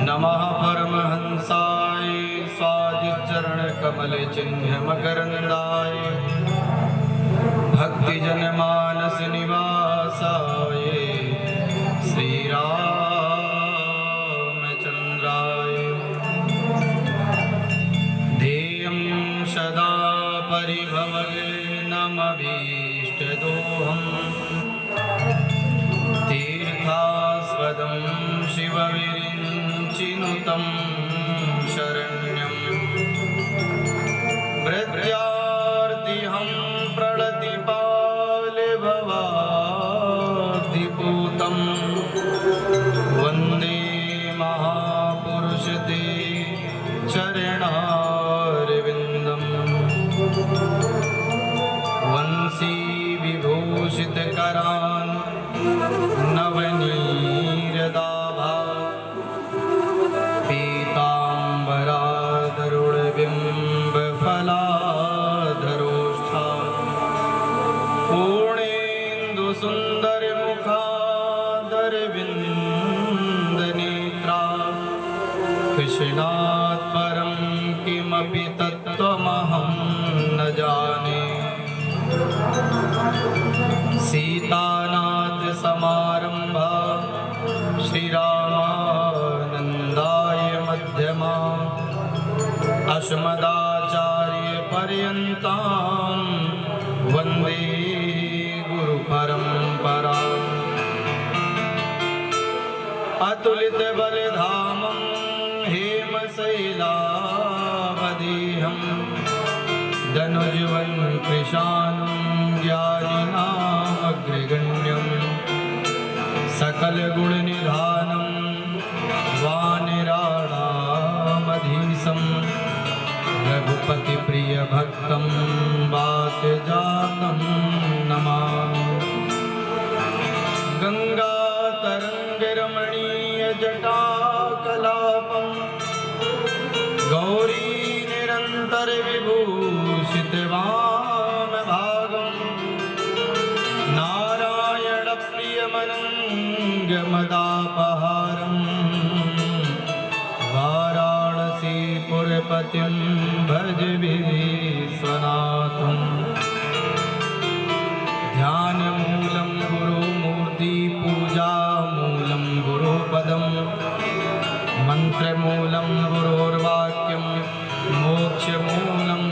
नमः परमहंसाय स्वादिचरण कमल चिन्ह मकरंदाय भक्तिजन मानस निवासाय श्री रामचंद्राय ध्येयं सदा परिभवग्नमभीष्टदोहम् तीर्थास्पदं शिवविरिञ्चिनुतं शरण्यं भृत्यार्तिहं प्रणतिपालभवाद्दिपूतं वन्दे महापुरुष ते चरणारविन्दम् वंशी विभूषितकरान् नवनीरदाभा पीताम्बरादरुणबिम्बफलाधरोष्ठा पूर्णेन्दुसुन्दरमुखादरविन्दनेत्रा कृष्णात् परं किमपि तत्त्वमहं न जाने सीतानाथ समारंभा श्रीरामानंदाय मध्यमा अस्मदाचार्य पर्यन्तां वन्दे गुरु परंपरा अतुलित बलधामं हेमशैलावदेहं धनुजवन् कृशानं ज्ञानिनामग्रगण्यं सकलगुणनिधानं वानराणामधीशं रघुपतिप्रियभक्तं वातजातं नमामि गङ्गातरङ्गरमणीयजटाकलापं गौरीनिरन्तरविभूषितवामभागं नारायणप्रियमनङ्गमदापहारं वाराणसीपुरपतिं भज विश्वनाथं ध्यानमूलं गुरुमूर्ति पूजामूलं गुरुपदं मन्त्रमूलं गुरोर्वाक्यं मोक्षमूलं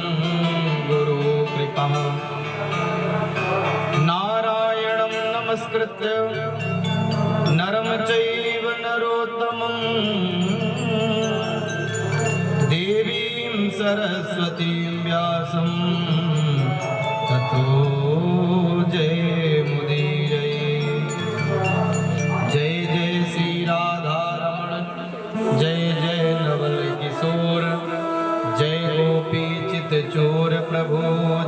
गुरुकृपा नारायणं नमस्कृत्य नरं चैव नरोत्तमं देवीं सरस्वतीं व्यासं ततो जयमुदीरये। जय जय श्री राधारमण जय जय नवल किशोर जय गोपी चित चोर प्रभु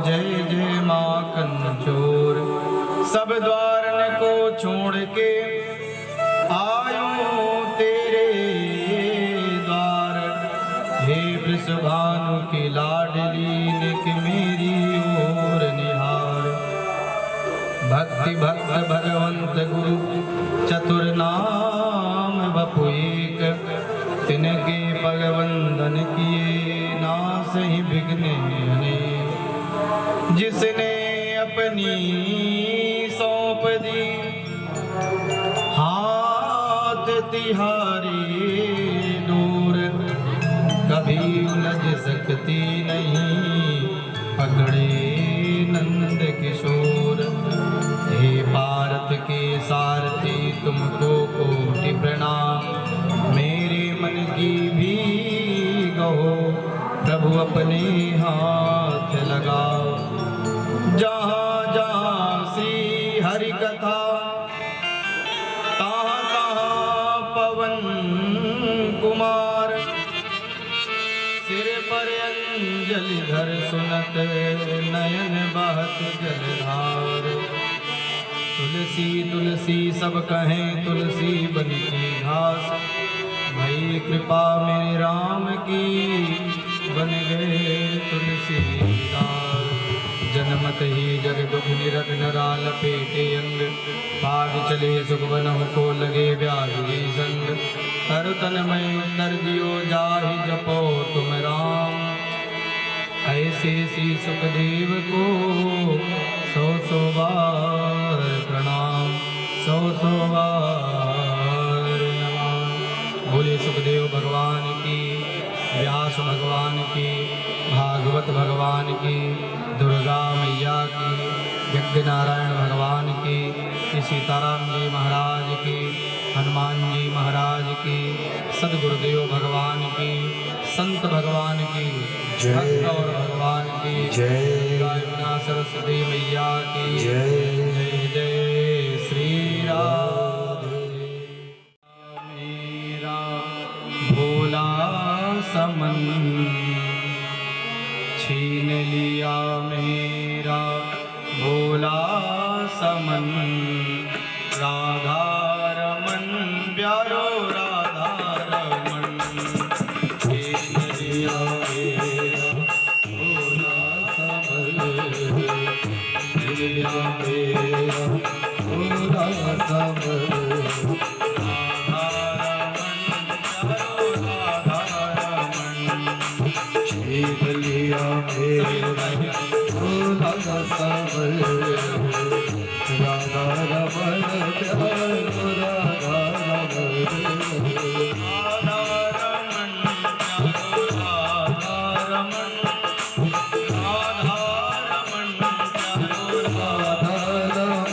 जय जय माखन चोर सब द्वारन को छोड़ के आयो तेरे द्वार हे वृषभानु की लाडली निक मेरी ओर निहार भक्ति भक्त भगवंत गुरु चतुर नाम बपु एक तिनके भगवंदन किए नासहि विघ्न अनेक जिसने अपनी सौंप दी हाथ तिहारी दूर कभी उलझ सकती नहीं पकड़े नंद किशोर हे भारत के सारथी तुमको कोटि प्रणाम मेरे मन की भी गहो प्रभु अपने हाथ लगाओ जहाँ जहाँ श्री हरि कथा तहाँ तहाँ पवन कुमार सिर पर अंजलि धर सुनत नयन बहत जलधार तुलसी तुलसी सब कहें तुलसी बन की घास भई कृपा मेरे राम की बन गए तुलसीदास जन्मत ही जग दुख निरत नरा लपेटे अंग पाग चले सुख बनहु को लगे व्यास जी संग हर तनु तन में उतर दियो जाहि जपो तुम राम। ऐसे सी सुखदेव को सौ सौ बार प्रणाम, सौ सौ बार नमः। बोले सुखदेव भगवान की, व्यास भगवान की, भागवत भगवान की, दुर्गा मैया की, यज्ञ नारायण भगवान की, श्री सीताराम जी महाराज की, हनुमान जी महाराज की, सदगुरुदेव भगवान की, संत भगवान की, भक्त और भगवान की जय, गायना सरस्वती मैया की जय। जय जय श्री राम। मेरा भोला समन छीन लिया मेरा भोला समन। राधा रमन प्यारो राधा रमन छीन लिया मेरा भोला समन। छीन लिया मेरा भोला समन। छीन लिया मेरा भोला समन। राधा रमन प्यारो राधा रमन। राधा रमन प्यारो राधा रमन। राधा रमन प्यारो राधा रमन। राधा रमन प्यारो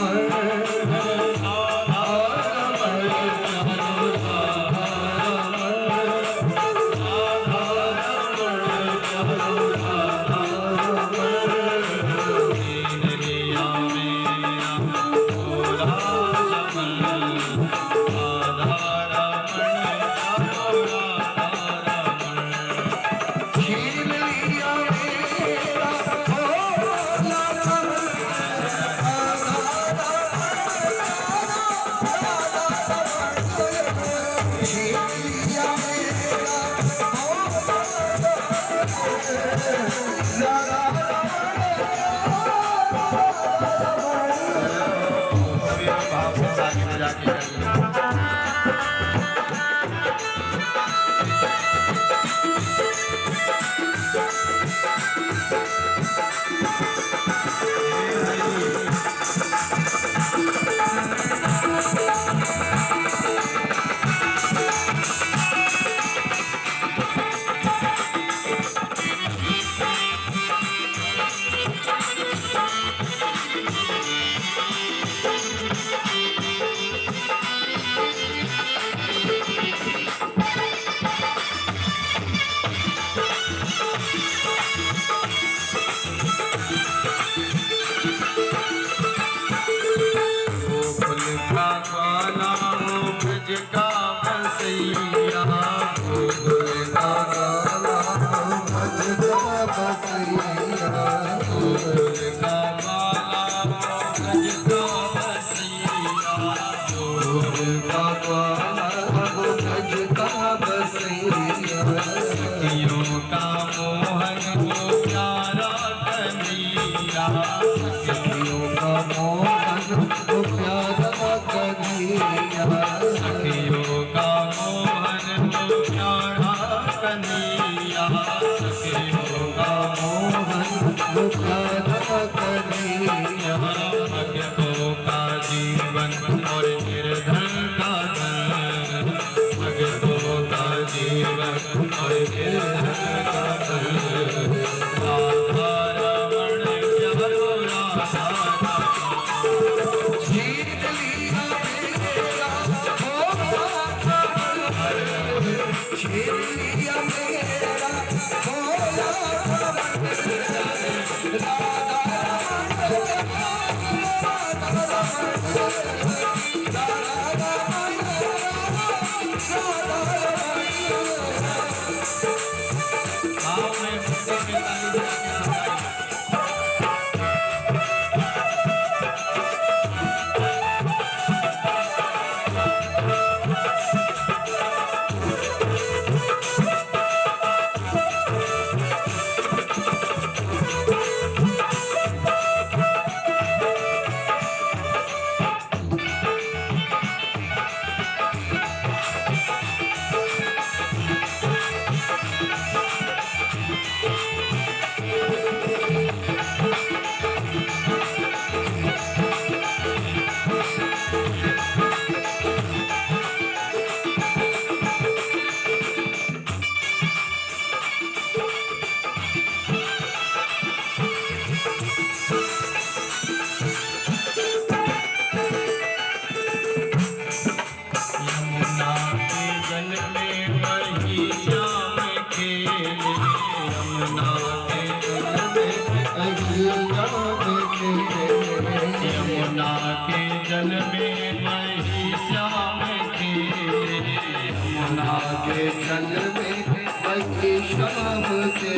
यमुना के जल में बही शाम के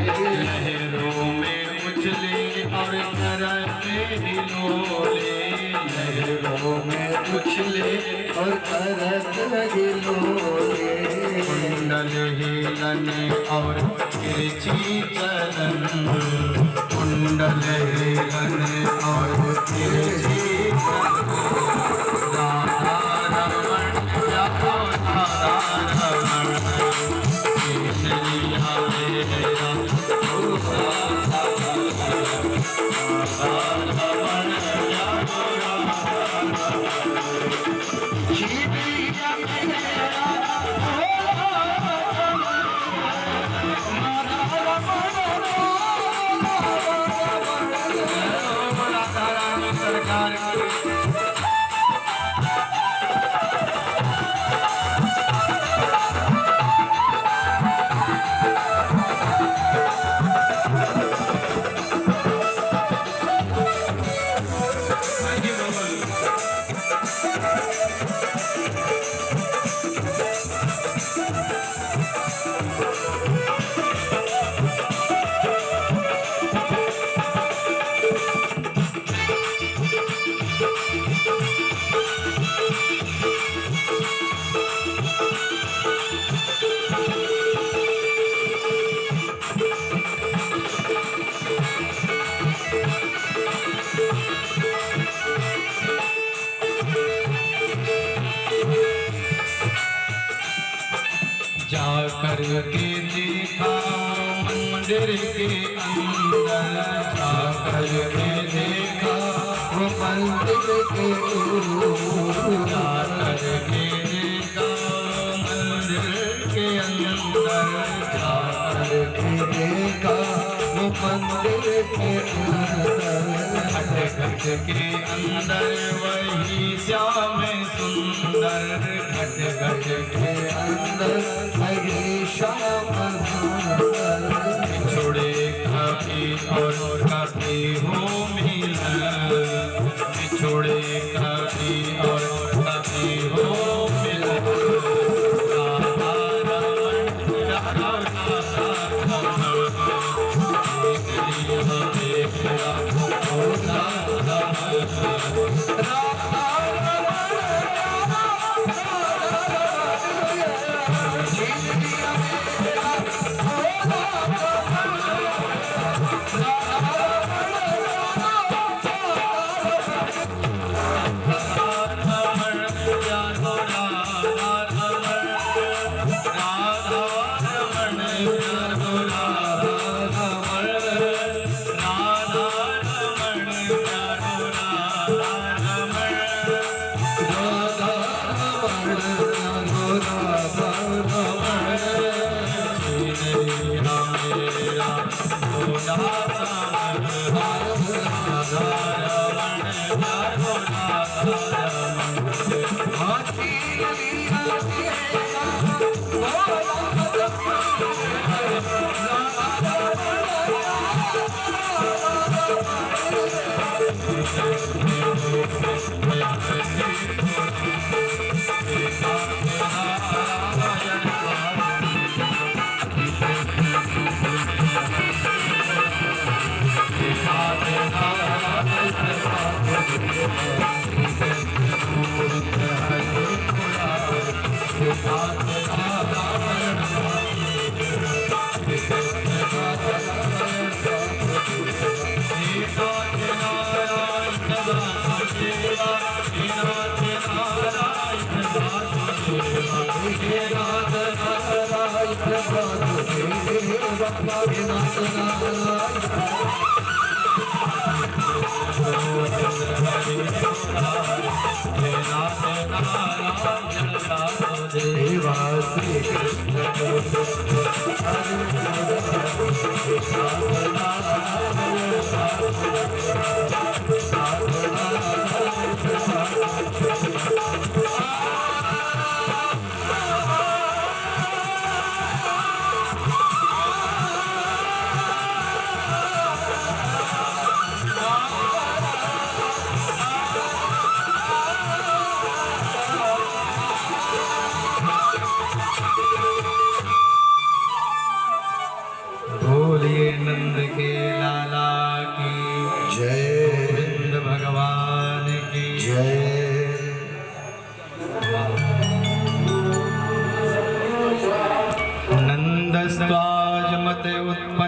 लहरों में उछले और करते हिलोले लहरों में उछले और करत हिलोले कुंडल हिलन और तिरछी चलन कुंडल हिलन और तिरछी चलन राधा रमण जाओ राधा रमण केसरिया मेरा राधा रमण जाओ जाकर के देखा मंदिर के अंदर जाकर के देखा वो मंदिर के जाकर के देखा मंदिर के अंदर जाकर के देखा वो मंदिर के अंदर घट घट के अंदर वही श्याम सुंदर घट घट के अंदर वही श्याम सुंदर बिछुड़े कभी और कभी हो मिलन बिछुड़े कभी और कभी हो मिलन राधा रमण राधा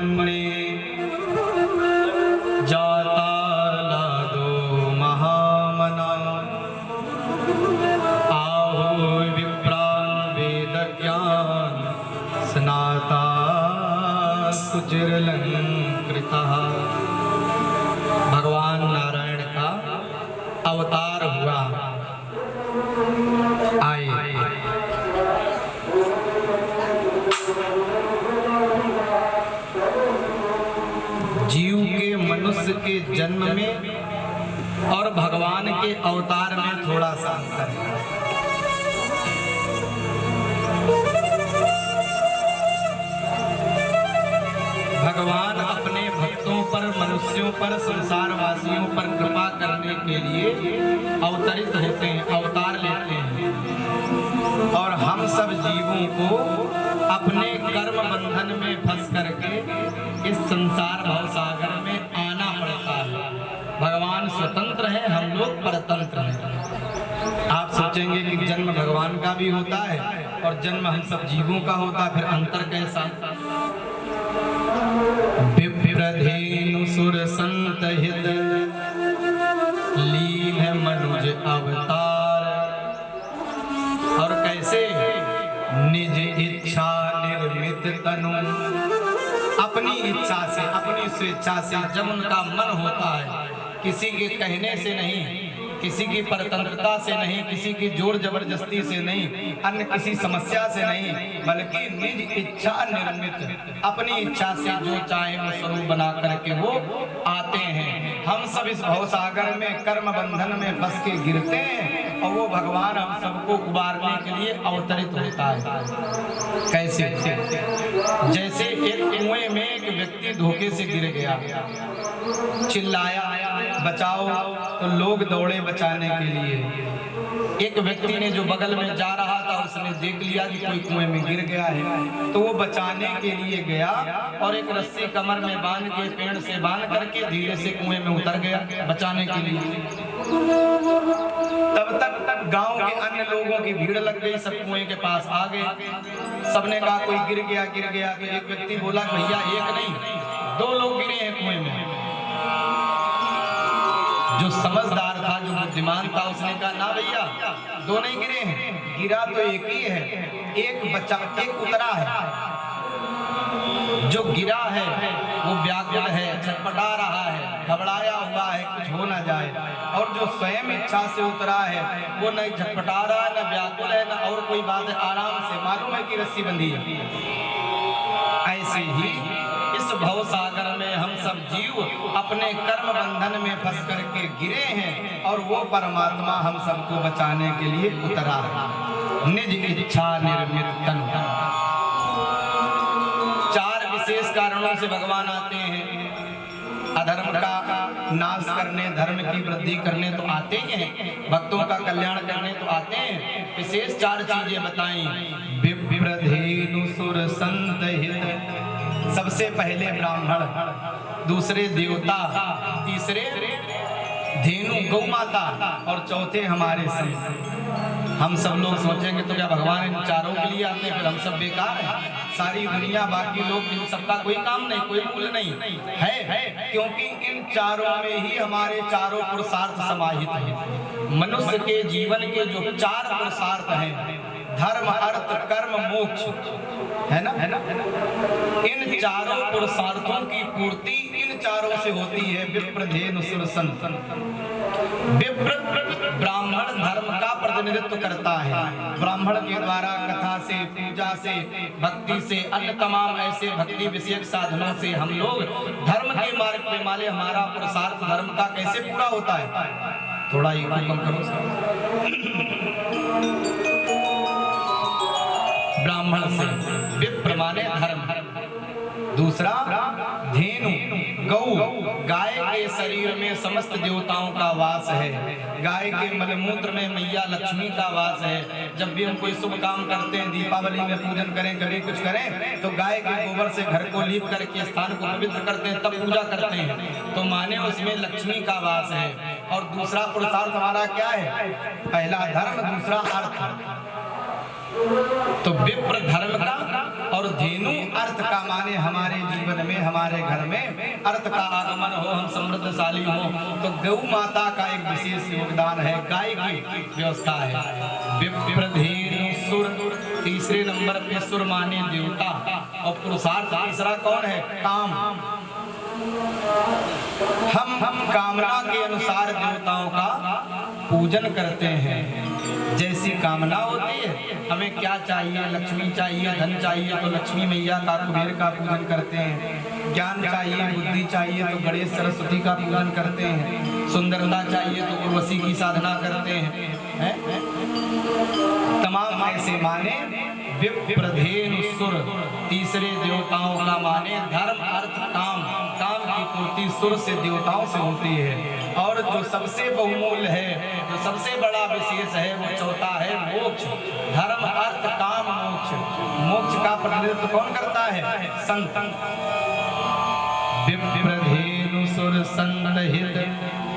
पन्ने जाता लादो महामना आहो विप्रान वेद ज्ञान स्नाता कुचिरलंकृता। भगवान नारायण का अवतार हुआ, आए जीव के मनुष्य के जन्म में और भगवान के अवतार में थोड़ा सा अंतर है। भगवान अपने भक्तों पर, मनुष्यों पर, संसार वासियों पर कृपा करने के लिए अवतरित होते हैं, अवतार लेते हैं। और हम सब जीवों को अपने कर्म बंधन में फंस करके इस संसार भव सागर में आना पड़ता है। भगवान स्वतंत्र है, हम लोग परतंत्र हैं। आप सोचेंगे कि जन्म भगवान का भी होता है और जन्म हम सब जीवों का होता है, फिर अंतर कैसा? विप्रधेनु सुर संत हित लीन है मनुज अवतार। और कैसे? निज इच्छा निर्मित तनु, अपनी इच्छा से, अपनी स्वेच्छा से, जब उनका मन होता है, किसी के कहने से नहीं, किसी की परतंत्रता से नहीं, किसी की जोर जबरदस्ती से नहीं, अन्य किसी समस्या से नहीं, बल्कि निज इच्छा निर्मित, अपनी इच्छा से जो चाहे वो स्वरूप बना करके वो आते हैं। हम सब इस भवसागर में कर्म बंधन में फंस के गिरते हैं और वो भगवान हम सबको उबारने के लिए अवतरित होता है। कैसे? जैसे एक कुएं में एक व्यक्ति धोखे से गिर गया, चिल्लाया बचाओ, तो लोग दौड़े बचाने के लिए। एक व्यक्ति ने जो बगल में जा रहा था, उसने देख लिया कि कोई कुएं में गिर गया है, तो वो बचाने के लिए गया और एक रस्सी कमर में बांध के, पेड़ से बांध करके धीरे से कुएं में उतर गया बचाने के लिए। तब तक गांव के अन्य लोगों की भीड़ लग गई, सब कुएं के पास आ गए। सबने कहा कोई गिर गया, गिर गया। तो एक व्यक्ति बोला भैया एक नहीं, 2 लोग गिरे हैं कुएं में। जो समझदार था, जो बुद्धिमान था, उसने कहा ना भैया 2 नहीं गिरे हैं, गिरा तो एक ही है, एक उतरा है। जो गिरा है वो व्याकुल है, छटपटा रहा है, घबराया हुआ है, कुछ हो ना जाए। और जो स्वयं इच्छा से उतरा है वो न झटपटा रहा है, न व्याकुल है, न और कोई बात है, आराम से मालूम है कि रस्सी बंधी है। ऐसे ही इस भव सागर में हम सब जीव अपने कर्म बंधन में फंस करके गिरे हैं और वो परमात्मा हम सबको बचाने के लिए उतरा है। निज इच्छा निर्मित तन। 4 विशेष कारणों से भगवान आते हैं। अधर्म का नाश करने, धर्म की वृद्धि करने तो आते ही हैं, भक्तों का कल्याण करने तो आते हैं। विशेष 4 चीजें बताई। विप्रधेनु सुर संत हित, सबसे पहले ब्राह्मण, दूसरे देवता, तीसरे धेनु गौ माता और चौथे हमारे संत। हम सब लोग सोचेंगे तो क्या भगवान इन 4 के लिए आते हैं, फिर हम सब बेकार हैं। सारी दुनिया, बाकी लोग, इन सबका कोई काम नहीं, कोई मूल्य नहीं है, क्योंकि इन 4 में ही हमारे 4 पुरुषार्थ समाहित हैं। मनुष्य के जीवन के जो 4 पुरुषार्थ हैं, धर्म, अर्थ, कर्म, मोक्ष, है ना? इन 4 पुरुषार्थों की पूर्ति इन 4 से होती है। विप्रधेनु सुर संत। विप्र ब्राह्मण धर्म का प्रतिनिधित्व करता है। ब्राह्मण के द्वारा कथा से, पूजा से, भक्ति से, अन्य तमाम ऐसे भक्ति विषयक साधनों से हम लोग धर्म के मार्ग पे माले। हमारा पुरुषार्थ धर्म का कैसे पूरा होता है? थोड़ा ही कम करो। ब्राह्मण से, विप्र माने धर्म। दूसरा धेनु गौ, गाय के शरीर में समस्त देवताओं का वास है। गाय के मलमूत्र में मैया लक्ष्मी का वास है। जब भी हम कोई शुभ काम करते हैं, दीपावली में पूजन करें, कभी कुछ करें, तो गाय के गोबर से घर को लीप करके स्थान को पवित्र करते हैं, तब पूजा करते हैं। तो माने उसमें लक्ष्मी का वास है। और दूसरा पुरुषार्थ हमारा क्या है? पहला धर्म, दूसरा अर्थ। तो विप्र धर्म का और धेनु अर्थ का माने हमारे जीवन में, हमारे घर में अर्थ का आगमन हो, हम समृद्धशाली हो, तो गौ माता का एक विशेष योगदान है, गाय की व्यवस्था है। विप्र धेनु सुर, तीसरे नंबर पे सुर माने देवता, और पुरुषार्थ तीसरा कौन है? काम। हम कामना के अनुसार देवताओं का पूजन करते हैं। जैसी कामना होती है, हमें क्या चाहिए, लक्ष्मी चाहिए, धन चाहिए तो लक्ष्मी मैया का, कुबेर का पूजन करते हैं। ज्ञान चाहिए, बुद्धि चाहिए तो गणेश सरस्वती का पूजन करते हैं। सुंदरता चाहिए तो उर्वशी की साधना करते हैं। तमाम ऐसे माने विप्रधेनु सुर, तीसरे देवताओं का माने धर्म अर्थ काम। काम की पूर्ति सुर से, देवताओं से होती है। और जो सबसे बहुमूल्य है, जो सबसे बड़ा विशेष है, वो चौथा है मोक्ष। धर्म अर्थ काम मोक्ष। मोक्ष का प्रतिनिधित्व कौन करता है? संत। विप्रधेनु सुर संत हित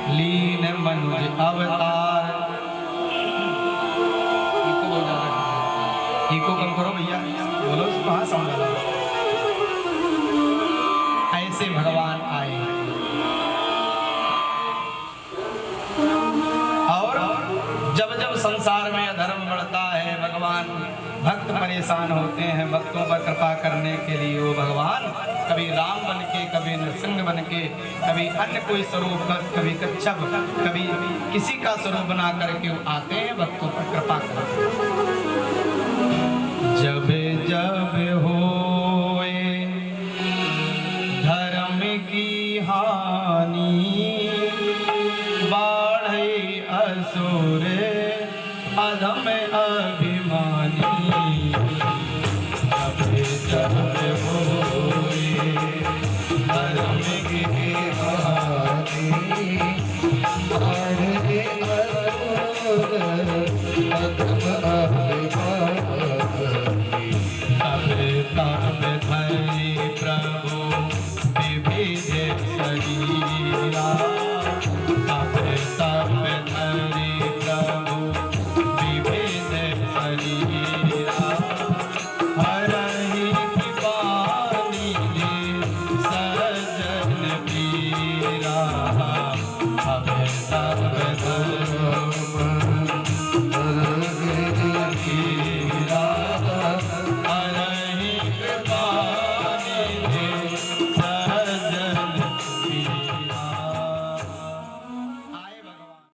लीन मनुज अवतार। इको कम करो भैया, बोलो कहाँ समझ आ रहा। ऐसे भगवान आए और जब जब संसार में अधर्म बढ़ता है, भगवान भक्त परेशान होते हैं, भक्तों पर कृपा करने के लिए वो भगवान कभी राम बन के, कभी नरसिंह बन के, कभी अन्य कोई स्वरूप, कभी कच्छप, कभी किसी का स्वरूप बना करके वो आते हैं, भक्तों पर कृपा करते हैं।